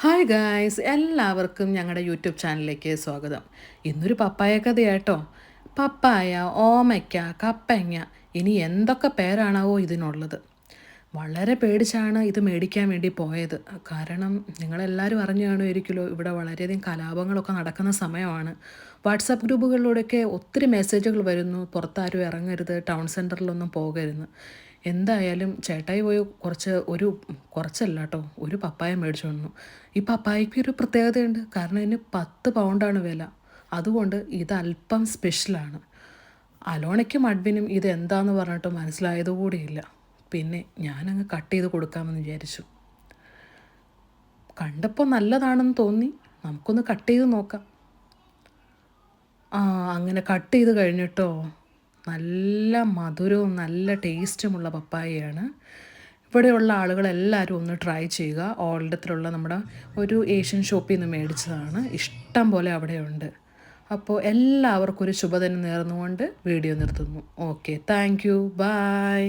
Hi guys, എല്ലാവർക്കും ഞങ്ങളുടെ YouTube ചാനലിലേക്ക് സ്വാഗതം. ഇന്നൊരു പപ്പായ കഥയാട്ടോ. പപ്പായ, ഓമയ്ക്ക, കപ്പങ്ങ, ഇനി എന്തൊക്കെ പേരാണാവോ ഇതിനുള്ളത്. വളരെ പേടിച്ചാണ് ഇത് മേടിക്കാൻ വേണ്ടി പോയത്. കാരണം നിങ്ങളെല്ലാവരും അറിഞ്ഞു കാണുമായിരിക്കുമല്ലോ, ഇവിടെ വളരെയധികം കലാപങ്ങളൊക്കെ നടക്കുന്ന സമയമാണ്. വാട്സാപ്പ് ഗ്രൂപ്പുകളിലൂടെയൊക്കെ ഒത്തിരി മെസ്സേജുകൾ വരുന്നു, പുറത്താരും ഇറങ്ങരുത്, ടൗൺ സെൻറ്ററിലൊന്നും പോകരുത്. എന്തായാലും ചേട്ടായി പോയി കുറച്ചല്ല കേട്ടോ, ഒരു പപ്പായ മേടിച്ചു വന്നു. ഈ പപ്പായയ്ക്ക് ഒരു പ്രത്യേകതയുണ്ട്, കാരണം ഇതിന് 10 പൗണ്ടാണ് വില. അതുകൊണ്ട് ഇത് അല്പം സ്പെഷ്യലാണ്. അലോണയ്ക്കും അഡ്വിനും ഇത് എന്താന്ന് പറഞ്ഞിട്ട് മനസ്സിലായതുകൂടിയില്ല. പിന്നെ ഞാനങ്ങ് കട്ട് ചെയ്ത് കൊടുക്കാമെന്ന് വിചാരിച്ചു. കണ്ടപ്പോൾ നല്ലതാണെന്ന് തോന്നി, നമുക്കൊന്ന് കട്ട് ചെയ്ത് നോക്കാം. അങ്ങനെ കട്ട് ചെയ്ത് കഴിഞ്ഞിട്ടോ, നല്ല മധുരവും നല്ല ടേസ്റ്റുമുള്ള പപ്പായയാണ്. ഇവിടെയുള്ള ആളുകളെല്ലാവരും ഒന്ന് ട്രൈ ചെയ്യുക. ഓൾഡത്തിലുള്ള നമ്മുടെ ഒരു ഏഷ്യൻ ഷോപ്പിൽ നിന്ന് മേടിച്ചതാണ്. ഇഷ്ടം പോലെ അവിടെയുണ്ട്. അപ്പോൾ എല്ലാവർക്കും ഒരു ശുഭദിനം നേർന്നുകൊണ്ട് വീഡിയോ നിർത്തുന്നു. Okay, thank you, by.